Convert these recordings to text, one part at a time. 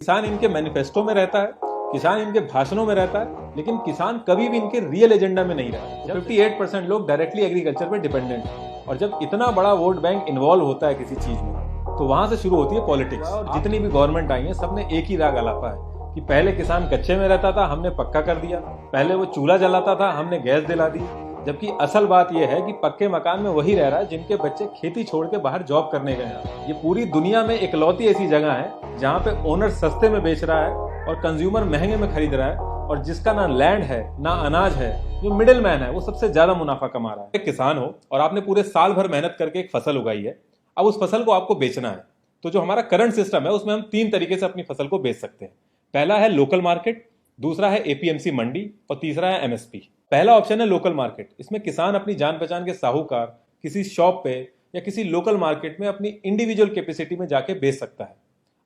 किसान इनके मैनिफेस्टो में रहता है, किसान इनके भाषणों में रहता है, लेकिन किसान कभी भी इनके रियल एजेंडा में नहीं रहा। 58% लोग डायरेक्टली एग्रीकल्चर पर डिपेंडेंट हैं, और जब इतना बड़ा वोट बैंक इन्वॉल्व होता है किसी चीज में, तो वहां से शुरू होती है पॉलिटिक्स। और जितनी भी गवर्नमेंट आई है, सबने एक ही राग अलापा है कि पहले किसान कच्चे में रहता था, हमने पक्का कर दिया। पहले वो चूल्हा जलाता था, हमने गैस दिला दी। जबकि असल बात यह है कि पक्के मकान में वही रह रहा है जिनके बच्चे खेती छोड़ के बाहर जॉब करने गए हैं। ये पूरी दुनिया में इकलौती ऐसी जगह है जहाँ पे ओनर सस्ते में बेच रहा है और कंज्यूमर महंगे में खरीद रहा है, और जिसका ना लैंड है ना अनाज है, जो मिडिल मैन है वो सबसे ज्यादा मुनाफा कमा रहा है। एक किसान हो और आपने पूरे साल भर मेहनत करके एक फसल उगाई है, अब उस फसल को आपको बेचना है। तो जो हमारा करंट सिस्टम है उसमें हम 3 तरीके से अपनी फसल को बेच सकते हैं। पहला है लोकल मार्केट, दूसरा है एपीएमसी मंडी, और तीसरा है एमएसपी। पहला ऑप्शन है लोकल मार्केट। इसमें किसान अपनी जान पहचान के साहूकार किसी शॉप पे या किसी लोकल मार्केट में अपनी इंडिविजुअल कैपेसिटी में जाके बेच सकता है।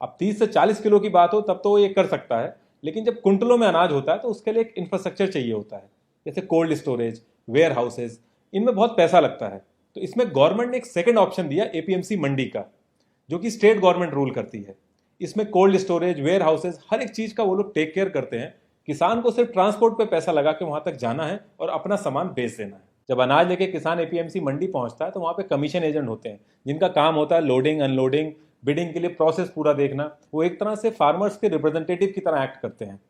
अब 30 से 40 किलो की बात हो तब तो वो ये कर सकता है, लेकिन जब कुंटलों में अनाज होता है तो उसके लिए एक इंफ्रास्ट्रक्चर चाहिए होता है, जैसे कोल्ड स्टोरेज, वेयर हाउसेज। इनमें बहुत पैसा लगता है। तो इसमें गवर्नमेंट ने एक सेकेंड ऑप्शन दिया एपीएमसी मंडी का, जो कि स्टेट गवर्नमेंट रूल करती है। इसमें कोल्ड स्टोरेज, वेयर हाउसेज, हर एक चीज का वो लोग टेक केयर करते हैं। किसान को सिर्फ ट्रांसपोर्ट पे पैसा लगा के वहां तक जाना है और अपना सामान बेच देना है। जब अनाज लेके किसान एपीएमसी मंडी पहुंचता है तो वहां पे कमीशन एजेंट होते हैं, जिनका काम होता है लोडिंग, अनलोडिंग, बिडिंग के लिए प्रोसेस पूरा देखना। वो एक तरह से फार्मर्स के रिप्रेजेंटेटिव की तरह एक्ट करते हैं।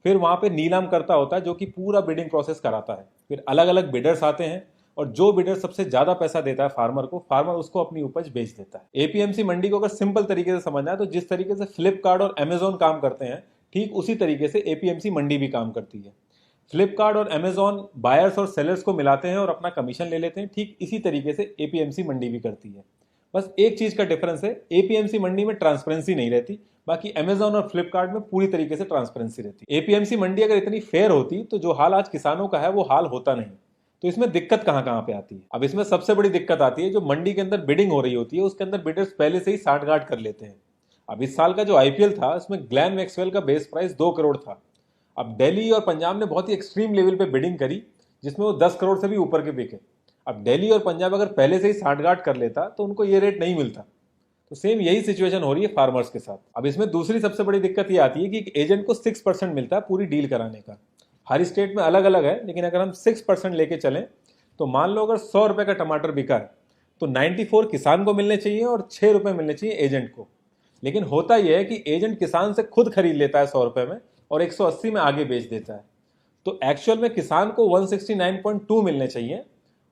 फिर वहां पे नीलाम करता होता है, जो कि पूरा बिडिंग प्रोसेस कराता है। फिर अलग अलग बिडर्स आते हैं, और जो बिडर सबसे ज्यादा पैसा देता है फार्मर को, फार्मर उसको अपनी उपज बेच देता है। एपीएमसी मंडी को अगर सिंपल तरीके से समझना है तो जिस तरीके से फ्लिपकार्ट और अमेजोन काम करते हैं, ठीक उसी तरीके से एपीएमसी मंडी भी काम करती है। फ्लिपकार्ट और अमेजोन बायर्स और सेलर्स को मिलाते हैं और अपना कमीशन ले लेते हैं, ठीक इसी तरीके से एपीएमसी मंडी भी करती है। बस एक चीज का डिफरेंस है, एपीएमसी मंडी में ट्रांसपेरेंसी नहीं रहती, बाकी अमेजोन और फ्लिपकार्ट में पूरी तरीके से ट्रांसपेरेंसी रहती है। एपीएमसी मंडी अगर इतनी फेयर होती तो जो हाल आज किसानों का है वो हाल होता नहीं। तो इसमें दिक्कत कहां कहां पे आती है? अब इसमें सबसे बड़ी दिक्कत आती है, जो मंडी के अंदर बिडिंग हो रही होती है उसके अंदर बिडर्स पहले से ही साठगांठ कर लेते हैं। अब इस साल का जो आईपीएल था उसमें ग्लैन मैक्सवेल का बेस प्राइस 2 करोड़ था। अब दिल्ली और पंजाब ने बहुत ही एक्सट्रीम लेवल पे बिडिंग करी, जिसमें वो 10 करोड़ से भी ऊपर के बिके। अब दिल्ली और पंजाब अगर पहले से ही साठगांठ कर लेता तो उनको ये रेट नहीं मिलता। तो सेम यही सिचुएशन हो रही है फार्मर्स के साथ। अब इसमें दूसरी सबसे बड़ी दिक्कत ये आती है कि एक एजेंट को 6% मिलता है पूरी डील कराने का। हर स्टेट में अलग अलग है, लेकिन अगर हम 6% लेके चलें तो मान लो अगर 100 रुपए का टमाटर बिका है तो 94 किसान को मिलने चाहिए और 6 रुपए मिलने चाहिए एजेंट को। लेकिन होता यह है कि एजेंट किसान से खुद खरीद लेता है 100 रुपए में और 180 में आगे बेच देता है। तो एक्चुअल में किसान को 169.2 मिलने चाहिए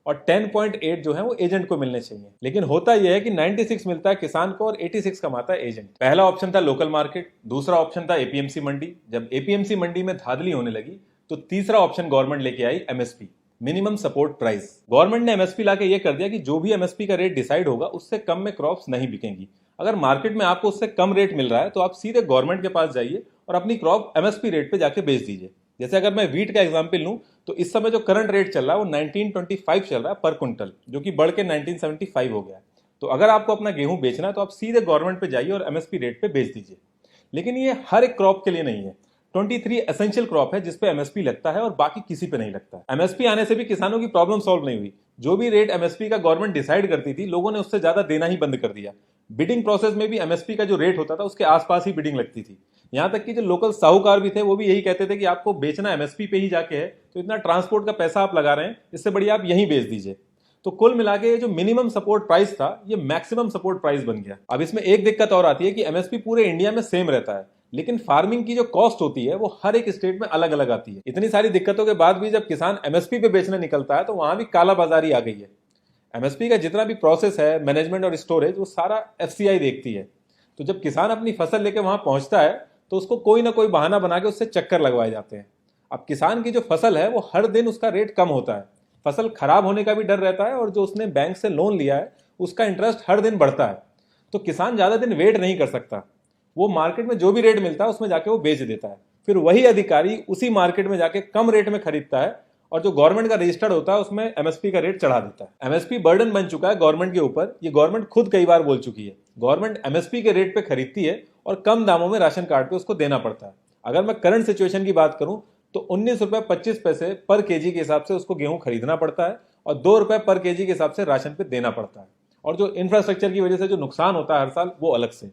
और 10.8 जो है वो एजेंट को मिलने चाहिए। लेकिन होता यह है कि 96 मिलता है किसान को और 86 कमाता है एजेंट। पहला ऑप्शन था लोकल मार्केट, दूसरा ऑप्शन था एपीएमसी मंडी। जब एपीएमसी मंडी में धांधली होने लगी तो तीसरा ऑप्शन गवर्नमेंट लेके आई, MSP, minimum support price. Government ने एमएसपी लाके ये कर दिया कि जो भी एमएसपी का रेट डिसाइड होगा उससे कम में क्रॉप्स नहीं बिकेंगी। अगर मार्केट में आपको उससे कम रेट मिल रहा है तो आप सीधे गवर्नमेंट के पास जाइए और अपनी क्रॉप एमएसपी रेट पे जाके बेच दीजिए। जैसे अगर मैं वीट का एग्जांपल लूं तो इस समय जो करंट रेट चल रहा है वो 1925 चल रहा है पर क्विंटल, जो कि बढ़ के 1975 हो गया। तो अगर आपको अपना गेहूं बेचना है तो आप सीधे गवर्नमेंट पे जाइए और एमएसपी रेट पे बेच दीजिए। लेकिन ये हर एक क्रॉप के लिए नहीं है। 23 एसेंशियल क्रॉप है जिसपे एमएसपी लगता है और बाकी किसी पे नहीं लगता। एमएसपी आने से भी किसानों की प्रॉब्लम सॉल्व नहीं हुई। जो भी रेट एमएसपी का गवर्नमेंट डिसाइड करती थी, लोगों ने उससे ज्यादा देना ही बंद कर दिया। बिडिंग प्रोसेस में भी एमएसपी का जो रेट होता था उसके आसपास ही बिडिंग लगती थी। यहां तक कि जो लोकल साहूकार भी थे वो भी यही कहते थे कि आपको बेचना एमएसपी पे ही जाके है, तो इतना ट्रांसपोर्ट का पैसा आप लगा रहे हैं, इससे बढ़िया आप यहीं बेच दीजिए। तो कुल मिला के जो मिनिमम सपोर्ट प्राइस था ये मैक्सिमम सपोर्ट प्राइस बन गया। अब इसमें एक दिक्कत और आती है कि एमएसपी पूरे इंडिया में सेम रहता है, लेकिन फार्मिंग की जो कॉस्ट होती है वो हर एक स्टेट में अलग अलग आती है। इतनी सारी दिक्कतों के बाद भी जब किसान एमएसपी पे बेचने निकलता है तो वहां भी कालाबाजारी आ गई है। एमएसपी का जितना भी प्रोसेस है, मैनेजमेंट और स्टोरेज, वो सारा एफसीआई देखती है। तो जब किसान अपनी फसल लेके वहां पहुंचता है तो उसको कोई ना कोई बहाना बना के उससे चक्कर लगवाए जाते हैं। अब किसान की जो फसल है वो हर दिन उसका रेट कम होता है, फसल खराब होने का भी डर रहता है, और जो उसने बैंक से लोन लिया है उसका इंटरेस्ट हर दिन बढ़ता है। तो किसान ज्यादा दिन वेट नहीं कर सकता, वो मार्केट में जो भी रेट मिलता है उसमें जाके वो बेच देता है। फिर वही अधिकारी उसी मार्केट में जाके कम रेट में खरीदता है और जो गवर्नमेंट का रजिस्टर्ड होता है उसमें एमएसपी का रेट चढ़ा देता है। एमएसपी बर्डन बन चुका है गवर्नमेंट के ऊपर, ये गवर्नमेंट खुद कई बार बोल चुकी है। गवर्नमेंट एमएसपी के रेट पे खरीदती है और कम दामों में राशन कार्ड पे उसको देना पड़ता है। अगर मैं करंट सिचुएशन की बात करूं तो 19 रुपए 25 पैसे पर केजी के हिसाब से उसको गेहूं खरीदना पड़ता है और 2 रुपए पर केजी के हिसाब से राशन पे देना पड़ता है। और जो इंफ्रास्ट्रक्चर की वजह से जो नुकसान होता है हर साल, वो अलग से।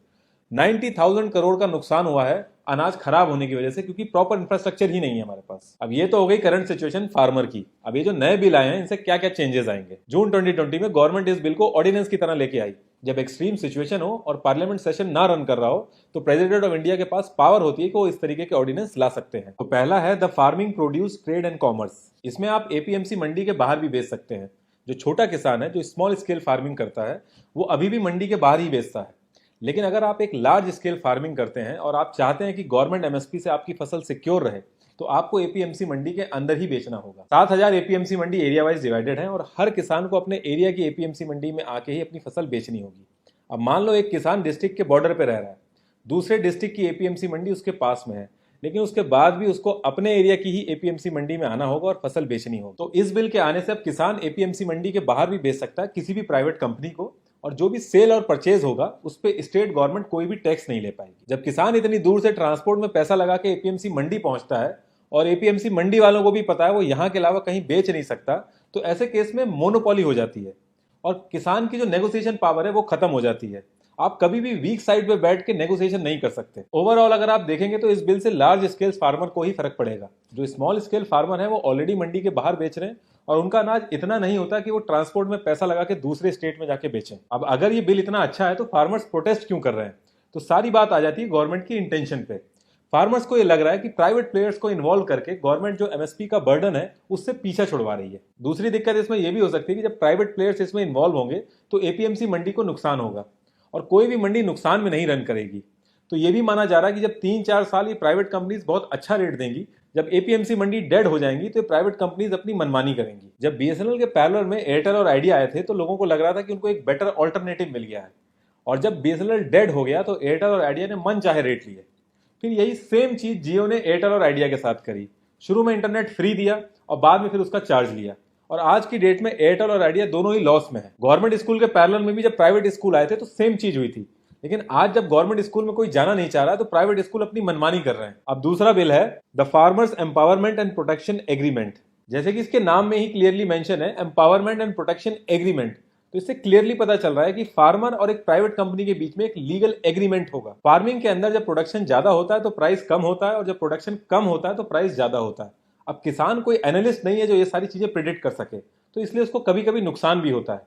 90,000 करोड़ का नुकसान हुआ है अनाज खराब होने की वजह से, क्योंकि प्रॉपर इंफ्रास्ट्रक्चर ही नहीं है हमारे पास। अब ये तो हो गई करंट सिचुएशन फार्मर की। अब ये जो नए बिल आए हैं इनसे क्या क्या चेंजेस आएंगे। जून 2020 में गवर्नमेंट इस बिल को ऑर्डिनेंस की तरह लेके आई। जब एक्सट्रीम सिचुएशन हो और पार्लियामेंट सेशन ना रन कर रहा हो तो प्रेसिडेंट ऑफ इंडिया के पास पावर होती है कि वो इस तरीके के ऑर्डिनेंस ला सकते हैं। तो पहला है the farming produce trade and commerce. इसमें आप एपीएमसी मंडी के बाहर भी बेच सकते हैं। जो छोटा किसान है, जो स्मॉल स्केल फार्मिंग करता है, वो अभी भी मंडी के बाहर ही बेचता है। लेकिन अगर आप एक लार्ज स्केल फार्मिंग करते हैं और आप चाहते हैं कि गवर्नमेंट एमएसपी से आपकी फसल सिक्योर रहे, तो आपको एपीएमसी मंडी के अंदर ही बेचना होगा। 7,000 एपीएमसी मंडी एरिया वाइज डिवाइडेड है और हर किसान को अपने एरिया की एपीएमसी मंडी में आके ही अपनी फसल बेचनी होगी। अब मान लो एक किसान डिस्ट्रिक्ट के बॉर्डर पे रह रहा है, दूसरे डिस्ट्रिक्ट की एपीएमसी मंडी उसके पास में है, लेकिन उसके बाद भी उसको अपने एरिया की ही एपीएमसी मंडी में आना होगा और फसल बेचनी होगी। तो इस बिल के आने से अब किसान एपीएमसी मंडी के बाहर भी बेच सकता है किसी भी प्राइवेट कंपनी को, और जो भी सेल और परचेज होगा उस पर स्टेट गवर्नमेंट कोई भी टैक्स नहीं ले पाएगी। जब किसान इतनी दूर से ट्रांसपोर्ट में पैसा लगा के एपीएमसी मंडी पहुंचता है और एपीएमसी मंडी वालों को भी पता है वो यहाँ के अलावा कहीं बेच नहीं सकता, तो ऐसे केस में मोनोपोली हो जाती है और किसान की जो नेगोशिएशन पावर है वो खत्म हो जाती है। आप कभी भी वीक साइड पे बैठ के नेगोशिएशन नहीं कर सकते। ओवरऑल अगर आप देखेंगे तो इस बिल से लार्ज स्केल फार्मर को ही फर्क पड़ेगा। जो स्मॉल स्केल फार्मर है वो ऑलरेडी मंडी के बाहर बेच रहे हैं और उनका अनाज इतना नहीं होता कि वो ट्रांसपोर्ट में पैसा लगा के दूसरे स्टेट में जाके बेचें। अब अगर ये बिल इतना अच्छा है तो फार्मर्स प्रोटेस्ट क्यों कर रहे हैं? तो सारी बात आ जाती है गवर्नमेंट की इंटेंशन पे। फार्मर्स को ये लग रहा है कि प्राइवेट प्लेयर्स को इन्वॉल्व करके गवर्नमेंट जो एमएसपी का बर्डन है उससे पीछा छुड़वा रही है। दूसरी दिक्कत इसमें यह भी हो सकती है कि जब प्राइवेट प्लेयर्स इसमें इन्वॉल्व होंगे तो एपीएमसी मंडी को नुकसान होगा और कोई भी मंडी नुकसान में नहीं रन करेगी। तो ये भी माना जा रहा है कि जब 3-4 साल ये प्राइवेट कंपनीज बहुत अच्छा रेट देंगी, जब एपीएमसी मंडी डेड हो जाएंगी तो प्राइवेट कंपनीज अपनी मनमानी करेंगी। जब बीएसएनएल के पैरेलल में एयरटेल और आइडिया आए थे तो लोगों को लग रहा था कि उनको एक बेटर ऑल्टरनेटिव मिल गया है, और जब बीएसएनएल डेड हो गया तो एयरटेल और आइडिया ने मन चाहे रेट लिए। फिर यही सेम चीज जियो ने एयरटेल और आइडिया के साथ करी। शुरू में इंटरनेट फ्री दिया और बाद में फिर उसका चार्ज लिया, और आज की डेट में एयरटेल और आइडिया दोनों ही लॉस में है। गवर्नमेंट स्कूल के पैरेलल में भी जब प्राइवेट स्कूल आए थे तो सेम चीज हुई थी, लेकिन आज जब गवर्नमेंट स्कूल में कोई जाना नहीं चाह रहा तो प्राइवेट स्कूल अपनी मनमानी कर रहे हैं। अब दूसरा बिल है the farmers empowerment and protection agreement. जैसे कि इसके नाम में ही क्लियरली मेंशन है एम्पावरमेंट एंड प्रोटेक्शन एग्रीमेंट, तो इससे क्लियरली पता चल रहा है कि फार्मर और एक प्राइवेट कंपनी के बीच में एक लीगल एग्रीमेंट होगा। फार्मिंग के अंदर जब प्रोडक्शन ज्यादा होता है तो प्राइस कम होता है, और जब प्रोडक्शन कम होता है तो प्राइस ज्यादा होता है। अब किसान कोई एनालिस्ट नहीं है जो ये सारी चीजें प्रिडिक्ट कर सके, तो इसलिए उसको कभी कभी नुकसान भी होता है।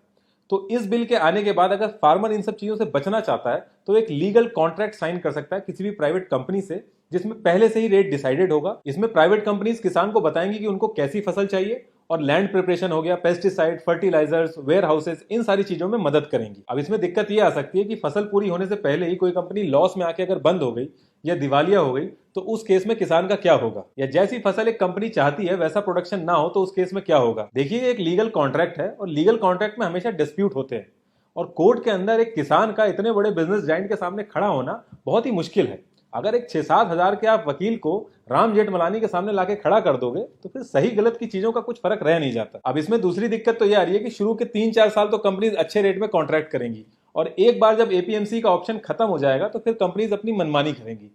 तो इस बिल के आने के बाद अगर फार्मर इन सब चीजों से बचना चाहता है तो एक लीगल कॉन्ट्रैक्ट साइन कर सकता है किसी भी प्राइवेट कंपनी से, जिसमें पहले से ही रेट डिसाइडेड होगा। इसमें प्राइवेट कंपनीज किसान को बताएंगी कि उनको कैसी फसल चाहिए, और लैंड प्रिपरेशन हो गया, पेस्टिसाइड, फर्टिलाइजर्स, वेयर हाउसेस, इन सारी चीजों में मदद करेंगी। अब इसमें दिक्कत ये आ सकती है कि फसल पूरी होने से पहले ही कोई कंपनी लॉस में आके अगर बंद हो गई या दिवालिया हो गई तो उस केस में किसान का क्या होगा, या जैसी फसल एक कंपनी चाहती है वैसा प्रोडक्शन ना हो तो उस केस में क्या होगा। देखिए एक लीगल कॉन्ट्रैक्ट है और लीगल कॉन्ट्रैक्ट में हमेशा डिस्प्यूट होते हैं, और कोर्ट के अंदर एक किसान का इतने बड़े बिजनेस जाइंट के सामने खड़ा होना बहुत ही मुश्किल है। अगर एक 6-7 हजार के आप वकील को राम जेठमलानी के सामने लाके खड़ा कर दोगे तो फिर सही गलत की चीजों का कुछ फर्क रह नहीं जाता। अब इसमें दूसरी दिक्कत तो ये आ रही है कि शुरू के 3-4 साल तो कंपनीज अच्छे रेट में कॉन्ट्रैक्ट करेंगी, और एक बार जब एपीएमसी का ऑप्शन खत्म हो जाएगा तो फिर कंपनीज अपनी मनमानी करेंगी।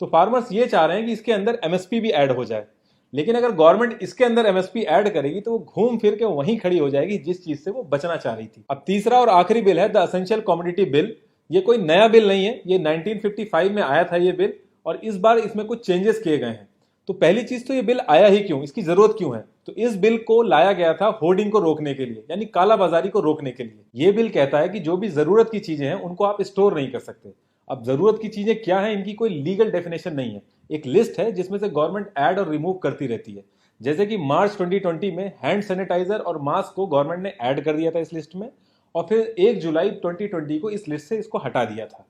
तो फार्मर्स ये चाह रहे हैं कि इसके अंदर एमएसपी भी ऐड हो जाए, लेकिन अगर गवर्नमेंट इसके अंदर एमएसपी ऐड करेगी तो वो घूम फिर के वहीं खड़ी हो जाएगी जिस चीज से वो बचना चाह रही थी। अब तीसरा और आखिरी बिल है द एसेंशियल कमोडिटी बिल। ये कोई नया बिल नहीं है, ये 1955 में आया था ये बिल, और इस बार इसमें कुछ चेंजेस किए गए हैं। तो पहली चीज तो ये बिल आया ही क्यों, इसकी जरूरत क्यों है? तो इस बिल को लाया गया था होर्डिंग को रोकने के लिए, यानी कालाबाजारी को रोकने के लिए। ये बिल कहता है कि जो भी जरूरत की चीजें हैं उनको आप स्टोर नहीं कर सकते। अब जरूरत की चीजें क्या है, इनकी कोई लीगल डेफिनेशन नहीं है, एक लिस्ट है जिसमें से गवर्नमेंट ऐड और रिमूव करती रहती है। जैसे कि मार्च 2020 में हैंड सैनिटाइजर और मास्क को गवर्नमेंट ने ऐड कर दिया था इस लिस्ट में, और फिर 1 जुलाई 2020 को इस लिस्ट से इसको हटा दिया था।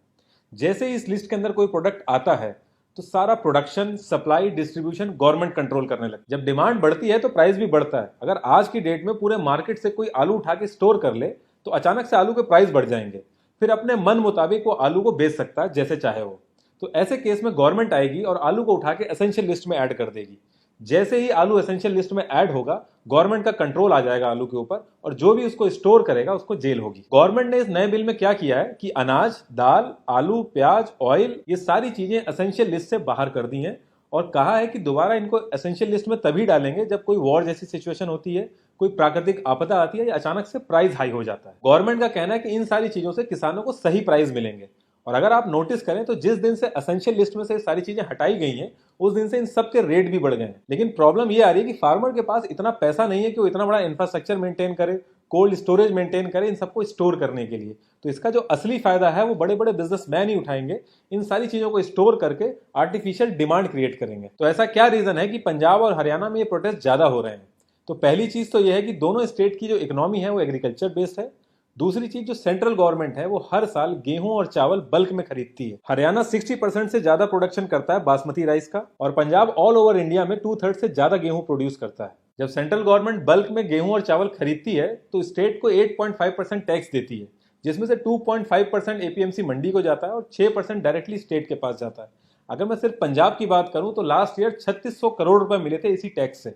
जैसे ही इस लिस्ट के अंदर कोई प्रोडक्ट आता है तो सारा production, supply, distribution government control करने लगती है। जब डिमांड बढ़ती है तो प्राइस भी बढ़ता है। अगर आज की डेट में पूरे मार्केट से कोई आलू उठा के स्टोर कर ले तो अचानक से आलू के प्राइस बढ़ जाएंगे, फिर अपने मन मुताबिक वो आलू को बेच सकता है जैसे चाहे वो। तो ऐसे केस में गवर्नमेंट आएगी और आलू को उठा के एसेंशियल लिस्ट में ऐड कर देगी। जैसे ही आलू एसेंशियल लिस्ट में ऐड होगा गवर्नमेंट का कंट्रोल आ जाएगा आलू के ऊपर, और जो भी उसको स्टोर करेगा उसको जेल होगी। गवर्नमेंट ने इस नए बिल में क्या किया है कि अनाज, दाल, आलू, प्याज, ऑयल, ये सारी चीजें एसेंशियल लिस्ट से बाहर कर दी हैं, और कहा है कि दोबारा इनको एसेंशियल लिस्ट में तभी डालेंगे जब कोई वॉर जैसी सिचुएशन होती है, कोई प्राकृतिक आपदा आती है, या अचानक से प्राइस हाई हो जाता है। गवर्नमेंट का कहना है कि इन सारी चीजों से किसानों को सही प्राइस मिलेंगे, और अगर आप नोटिस करें तो जिस दिन से असेंशियल लिस्ट में से सारी चीजें हटाई गई हैं उस दिन से इन सब के रेट भी बढ़ गए हैं। लेकिन प्रॉब्लम ये आ रही है कि फार्मर के पास इतना पैसा नहीं है कि वो इतना बड़ा इंफ्रास्ट्रक्चर मेंटेन करे, कोल्ड स्टोरेज मेंटेन करे इन सबको स्टोर करने के लिए। तो इसका जो असली फायदा है वो बड़े बड़े बिजनेसमैन ही उठाएंगे, इन सारी चीजों को स्टोर करके आर्टिफिशियल डिमांड क्रिएट करेंगे। तो ऐसा क्या रीजन है कि पंजाब और हरियाणा में ये प्रोटेस्ट ज्यादा हो रहे हैं? तो पहली चीज तो यह है कि दोनों स्टेट की जो इकोनॉमी है वो एग्रीकल्चर बेस्ड है। दूसरी चीज, जो सेंट्रल गवर्नमेंट है वो हर साल गेहूं और चावल बल्क में खरीदती है। हरियाणा 60% से ज्यादा प्रोडक्शन करता है बासमती राइस का, और पंजाब ऑल ओवर इंडिया में 2/3 से ज्यादा गेहूं प्रोड्यूस करता है। जब सेंट्रल गवर्नमेंट बल्क में गेहूं और चावल खरीदती है तो स्टेट को 8.5% टैक्स देती है, जिसमें से 2.5% एपीएमसी मंडी को जाता है और 6% डायरेक्टली स्टेट के पास जाता है। अगर मैं सिर्फ पंजाब की बात करूं तो लास्ट ईयर 3600 करोड़ रुपए मिले थे इसी टैक्स से,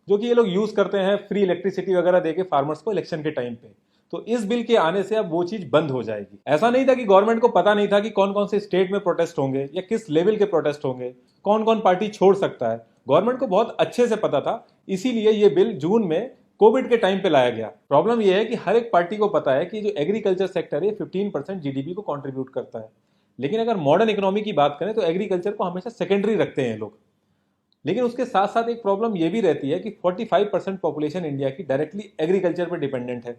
जो कि ये लोग यूज करते हैं फ्री इलेक्ट्रिसिटी वगैरह देके फार्मर्स को इलेक्शन के टाइम पे। तो इस बिल के आने से अब वो चीज बंद हो जाएगी। ऐसा नहीं था कि गवर्नमेंट को पता नहीं था कि कौन कौन से स्टेट में प्रोटेस्ट होंगे या किस लेवल के प्रोटेस्ट होंगे, कौन कौन पार्टी छोड़ सकता है। गवर्नमेंट को बहुत अच्छे से पता था, इसीलिए ये बिल जून में कोविड के टाइम पे लाया गया। प्रॉब्लम यह है कि हर एक पार्टी को पता है कि जो एग्रीकल्चर सेक्टर है 15% जीडीपी को कंट्रीब्यूट करता है। लेकिन अगर मॉडर्न इकोनॉमी की बात करें तो एग्रीकल्चर को हमेशा सेकेंडरी रखते हैं लोग। लेकिन उसके साथ साथ एक प्रॉब्लम यह भी रहती है कि 45% पॉपुलेशन इंडिया की डायरेक्टली एग्रीकल्चर पर डिपेंडेंट है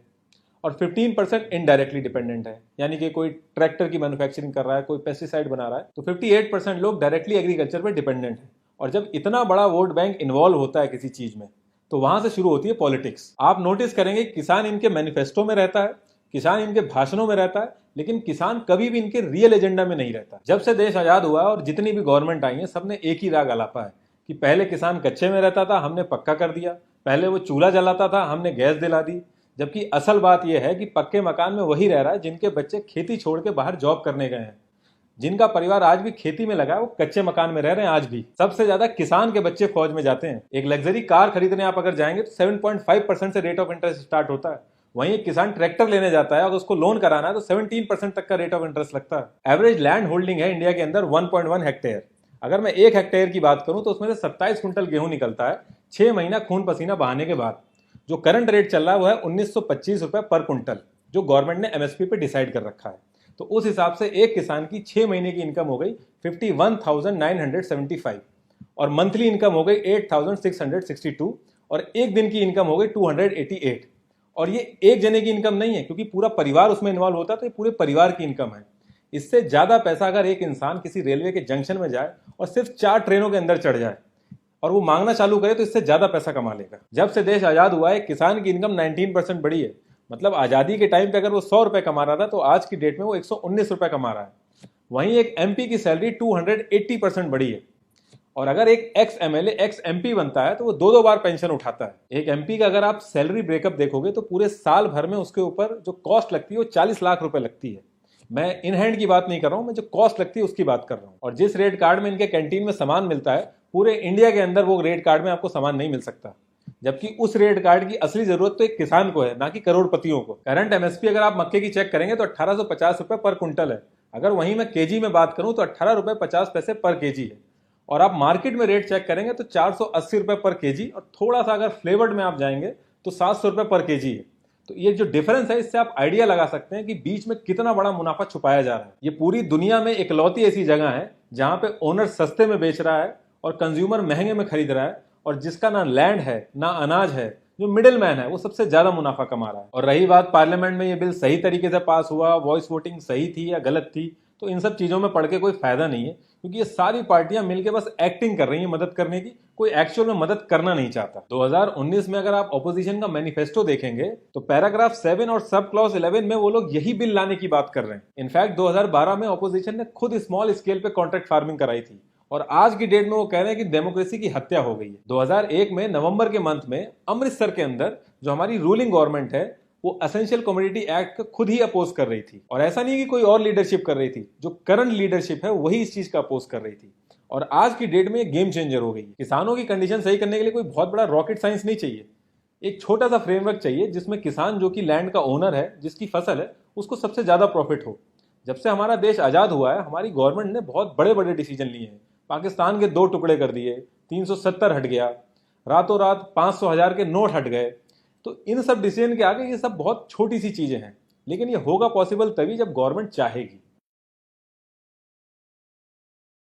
और 15% इनडायरेक्टली डिपेंडेंट है। यानी कि कोई ट्रैक्टर की मैन्युफैक्चरिंग कर रहा है, कोई पेस्टिसाइड बना रहा है, तो 58% लोग डायरेक्टली एग्रीकल्चर पर डिपेंडेंट है। और जब इतना बड़ा वोट बैंक इन्वॉल्व होता है किसी चीज में तो वहां से शुरू होती है पॉलिटिक्स। आप नोटिस करेंगे किसान इनके मैनिफेस्टो में रहता है, किसान इनके भाषणों में रहता है, लेकिन किसान कभी भी इनके रियल एजेंडा में नहीं रहता। जब से देश आजाद हुआ और जितनी भी गवर्नमेंट आई है सबने एक ही राग आलापा है कि पहले किसान कच्चे में रहता था, हमने पक्का कर दिया। पहले वो चूल्हा जलाता था, हमने गैस दिला दी। जबकि असल बात यह है कि पक्के मकान में वही रह रहा है जिनके बच्चे खेती छोड़ के बाहर जॉब करने गए हैं। जिनका परिवार आज भी खेती में लगा है वो कच्चे मकान में रह रहे हैं आज भी। सबसे ज्यादा किसान के बच्चे फौज में जाते हैं। एक लग्जरी कार खरीदने आप अगर जाएंगे तो 7.5% से रेट ऑफ इंटरेस्ट स्टार्ट होता है। वहीं एक किसान ट्रैक्टर लेने जाता है और उसको लोन कराना है तो 17% तक का रेट ऑफ इंटरेस्ट लगता है। एवरेज लैंड होल्डिंग है इंडिया के अंदर 1.1 हेक्टेयर। अगर मैं 1 हेक्टेयर की बात करूं तो उसमें से 27 क्विंटल गेहूं निकलता है 6 महीना खून पसीना बहाने के बाद। जो करंट रेट चल रहा है वो है 1925 रुपए पर क्विंटल, जो गवर्नमेंट ने एमएसपी पे डिसाइड कर रखा है। तो उस हिसाब से एक किसान की 6 महीने की इनकम हो गई 51,975 और मंथली इनकम हो गई 8,662 और एक दिन की इनकम हो गई 288। और ये एक जने की इनकम नहीं है, क्योंकि पूरा परिवार उसमें इन्वॉल्व होता है, तो ये पूरे परिवार की इनकम है। इससे ज्यादा पैसा अगर एक इंसान किसी रेलवे के जंक्शन में जाए और सिर्फ 4 ट्रेनों के अंदर चढ़ जाए और वो मांगना चालू करे तो इससे ज्यादा पैसा कमा लेगा। जब से देश आजाद हुआ है किसान की इनकम 19% बढ़ी है। मतलब आजादी के टाइम पे अगर वो 100 रुपए कमा रहा था तो आज की डेट में वो 119 रुपए कमा रहा है। वहीं एक एमपी की सैलरी 280% बढ़ी है। और अगर एक एक्स एमएलए एक्स एमपी बनता है तो वो 2-2 बार पेंशन उठाता है। एक एमपी का अगर आप सैलरी ब्रेकअप देखोगे तो पूरे साल भर में उसके ऊपर जो कॉस्ट लगती है वो 40 लाख रुपए लगती है। मैं इन हैंड की बात नहीं कर रहा हूं, मैं जो कॉस्ट लगती है उसकी बात कर रहा हूं। और जिस रेट कार्ड में इनके कैंटीन में सामान मिलता है पूरे इंडिया के अंदर वो रेट कार्ड में आपको सामान नहीं मिल सकता। जबकि उस रेट कार्ड की असली जरूरत तो एक किसान को है, ना कि करोड़पतियों को। करंट एमएसपी अगर आप मक्के की चेक करेंगे तो 1850 रुपए पर क्विंटल है। अगर वहीं मैं केजी में बात करूं तो 18 रुपए 50 पैसे पर केजी है। और आप मार्केट में रेट चेक करेंगे तो 480 रुपए पर केजी, और थोड़ा सा अगर फ्लेवर्ड में आप जाएंगे तो 700 रुपए पर केजी है। तो ये जो डिफरेंस है इससे आप आइडिया लगा सकते हैं कि बीच में कितना बड़ा मुनाफा छुपाया जा रहा है। ये पूरी दुनिया में इकलौती ऐसी जगह है जहां पे ओनर सस्ते में बेच रहा है और कंज्यूमर महंगे में खरीद रहा है, और जिसका ना लैंड है ना अनाज है, जो मिडिल मैन है वो सबसे ज्यादा मुनाफा कमा रहा है। और रही बात पार्लियामेंट में ये बिल सही तरीके से पास हुआ, वॉइस वोटिंग सही थी या गलत थी, तो इन सब चीजों में पढ़ के कोई फायदा नहीं है, क्योंकि ये सारी पार्टियां मिलकर बस एक्टिंग कर रही हैं मदद करने की, कोई एक्चुअल में मदद करना नहीं चाहता। 2019 में अगर आप ऑपोजिशन का मैनिफेस्टो देखेंगे तो पैराग्राफ 7 और सब क्लॉज 11 में वो लोग यही बिल लाने की बात कर रहे हैं। इनफैक्ट 2012 में ऑपोजिशन ने खुद स्मॉल स्केल पे कॉन्ट्रैक्ट फार्मिंग कराई थी, और आज की डेट में वो कह रहे हैं कि डेमोक्रेसी की हत्या हो गई है। 2001 में नवंबर के मंथ में अमृतसर के अंदर जो हमारी रूलिंग गवर्नमेंट है वो एसेंशियल कमोडिटी एक्ट को खुद ही अपोज कर रही थी। और ऐसा नहीं कि कोई और लीडरशिप कर रही थी, जो करंट लीडरशिप है वही इस चीज का अपोज कर रही थी। और आज की डेट में ये गेम चेंजर हो गई। किसानों की कंडीशन सही करने के लिए कोई बहुत बड़ा रॉकेट साइंस नहीं चाहिए। एक छोटा सा फ्रेमवर्क चाहिए जिसमें किसान जो कि लैंड का ओनर है, जिसकी फसल है, उसको सबसे ज्यादा प्रॉफिट हो। जब से हमारा देश आजाद हुआ है हमारी गवर्नमेंट ने बहुत बड़े बड़े डिसीजन लिए हैं। पाकिस्तान के 2 टुकड़े कर दिए, 370 हट गया, रातों रात 500,000 के नोट हट गए। तो इन सब डिसीजन के आगे ये सब बहुत छोटी सी चीजें हैं, लेकिन ये होगा पॉसिबल तभी जब गवर्नमेंट चाहेगी।